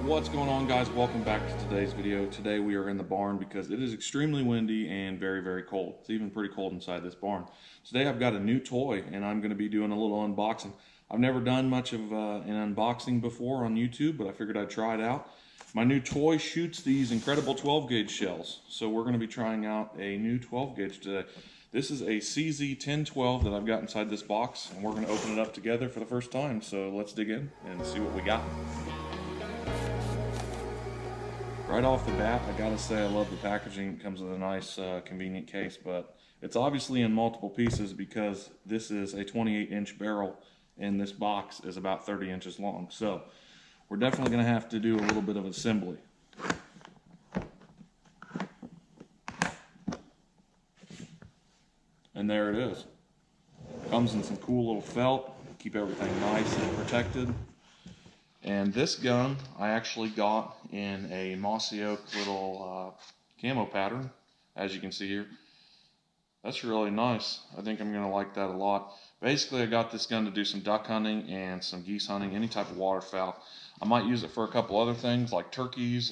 What's going on, guys? Welcome back to today's video. Today we are in the barn because it is extremely windy and very cold. It's even pretty cold inside this barn. Today I've got a new toy and I'm going to be doing a little unboxing. I've never done much of an unboxing before on YouTube, but I figured I'd try it out. My new toy shoots these incredible 12 gauge shells, so we're going to be trying out a new 12 gauge today. This is a CZ1012 that I've got inside this box, and we're going to open it up together for the first time. So let's dig in and see what we got. Right off the bat, I gotta say I love the packaging. It comes with a nice convenient case, but it's obviously in multiple pieces because this is a 28-inch barrel and this box is about 30 inches long. So we're definitely gonna have to do a little bit of assembly. And there it is. Comes in some cool little felt, keep everything nice and protected. And this gun I actually got in a mossy oak little camo pattern, as you can see here. That's really nice. I think I'm going to like that a lot. Basically, I got this gun to do some duck hunting and some geese hunting, any type of waterfowl. I might use it for a couple other things like turkeys,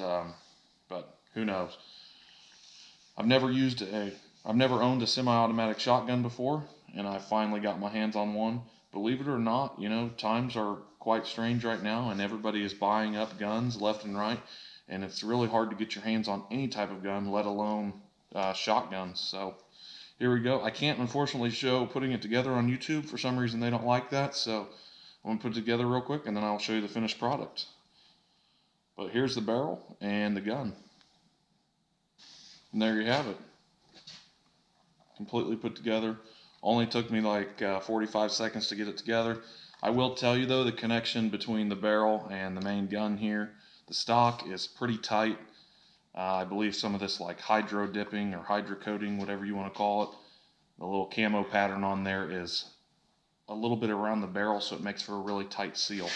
but who knows. I've never owned a semi-automatic shotgun before, and I finally got my hands on one. Believe it or not, you know, times are quite strange right now, and everybody is buying up guns left and right, and it's really hard to get your hands on any type of gun, let alone shotguns. So here we go. I can't unfortunately show putting it together on YouTube. For some reason they don't like that, so I'm going to put it together real quick and then I'll show you the finished product. But here's the barrel and the gun, and there you have it, completely put together. Only took me like 45 seconds to get it together. I will tell you though, the connection between the barrel and the main gun here, the stock is pretty tight. I believe some of this like hydro dipping or hydro coating, whatever you want to call it, the little camo pattern on there is a little bit around the barrel, so it makes for a really tight seal.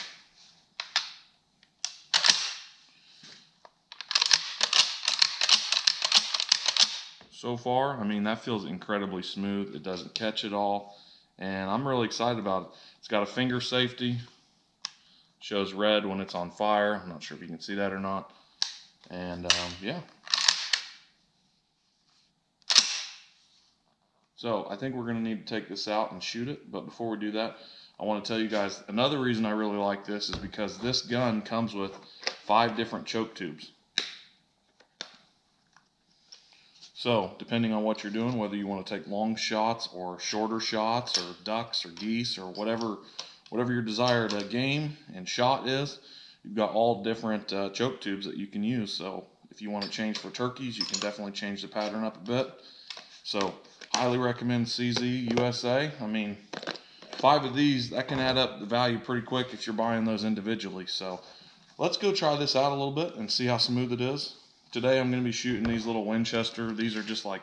So far, I mean, that feels incredibly smooth. It doesn't catch at all, and I'm really excited about it. It's got a finger safety, shows red when it's on fire. I'm not sure if you can see that or not. And yeah. So I think we're going to need to take this out and shoot it, but before we do that, I want to tell you guys another reason I really like this is because this gun comes with 5 different choke tubes. So, depending on what you're doing, whether you want to take long shots or shorter shots or ducks or geese or whatever your desired game and shot is, you've got all different choke tubes that you can use. So, if you want to change for turkeys, you can definitely change the pattern up a bit. So, highly recommend CZ USA. I mean, 5 of these, that can add up the value pretty quick if you're buying those individually. So, let's go try this out a little bit and see how smooth it is. Today I'm going to be shooting these little Winchester. These are just like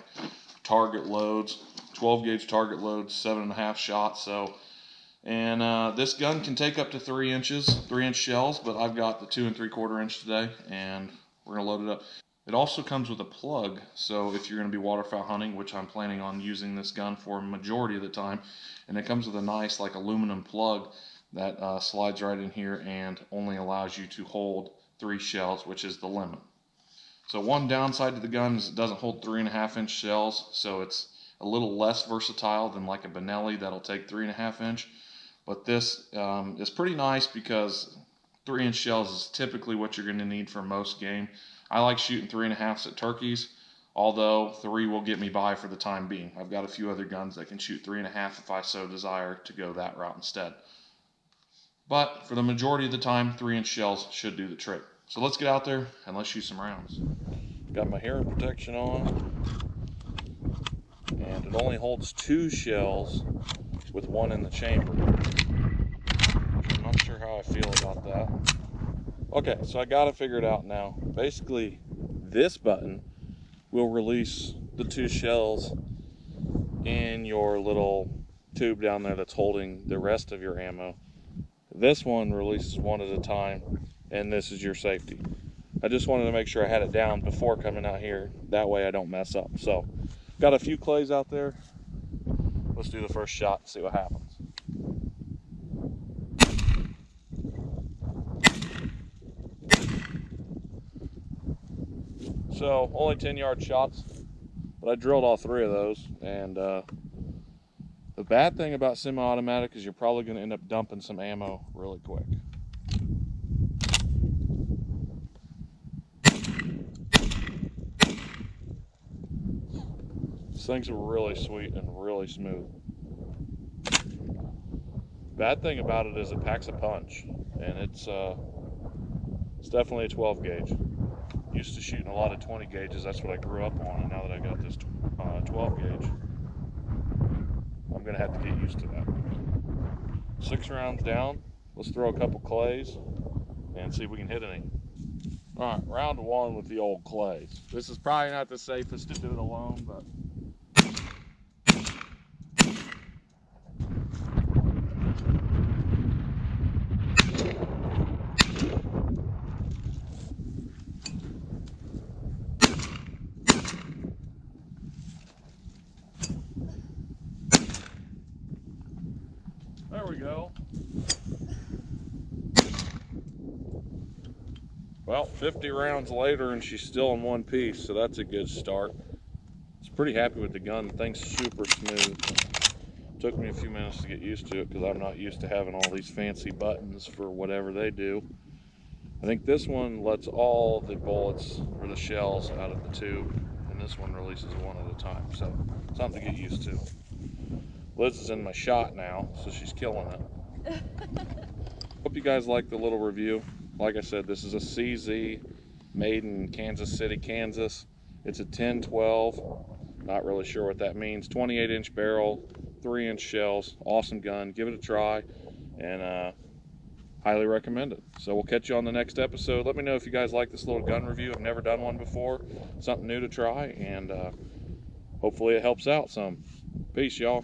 target loads, 12 gauge target loads, 7.5 shots. So, and this gun can take up to 3 inch shells, but I've got the 2 3/4 inch today, and we're going to load it up. It also comes with a plug, so if you're going to be waterfowl hunting, which I'm planning on using this gun for a majority of the time, and it comes with a nice like aluminum plug that slides right in here and only allows you to hold 3 shells, which is the limit. So one downside to the gun is it doesn't hold 3.5 inch shells, so it's a little less versatile than like a Benelli that'll take 3.5 inch. But this is pretty nice because 3 inch shells is typically what you're going to need for most game. I like shooting 3.5s at turkeys, although 3 will get me by for the time being. I've got a few other guns that can shoot 3.5 if I so desire to go that route instead. But for the majority of the time, 3 inch shells should do the trick. So let's get out there and let's shoot some rounds. Got my hearing protection on, and it only holds 2 shells with 1 in the chamber. I'm not sure how I feel about that. Okay, so I got it figured out now. Basically, this button will release the 2 shells in your little tube down there that's holding the rest of your ammo. This one releases 1 at a time, and this is your safety. I just wanted to make sure I had it down before coming out here. That way I don't mess up. So, got a few clays out there. Let's do the first shot and see what happens. So only 10-yard shots, but I drilled all 3 of those. And the bad thing about semi-automatic is you're probably going to end up dumping some ammo really quick. These things are really sweet and really smooth. Bad thing about it is it packs a punch, and it's definitely a 12 gauge. Used to shooting a lot of 20 gauges, that's what I grew up on, and now that I got this 12 gauge, I'm gonna have to get used to that. 6 rounds down, let's throw a couple clays and see if we can hit any. All right, round 1 with the old clays. This is probably not the safest to do it alone, but there we go. Well, 50 rounds later and she's still in one piece, so that's a good start. I was pretty happy with the gun. The thing's super smooth. Took me a few minutes to get used to it because I'm not used to having all these fancy buttons for whatever they do. I think this one lets all the bullets or the shells out of the tube, and this one releases one at a time, so something to get used to. Liz is in my shot now, so she's killing it. Hope you guys like the little review. Like I said, this is a CZ made in Kansas City, Kansas. It's a 10-12, not really sure what that means. 28-inch barrel, 3-inch shells, awesome gun. Give it a try, and highly recommend it. So we'll catch you on the next episode. Let me know if you guys like this little gun review. I've never done one before. Something new to try, and hopefully it helps out some. Peace, y'all.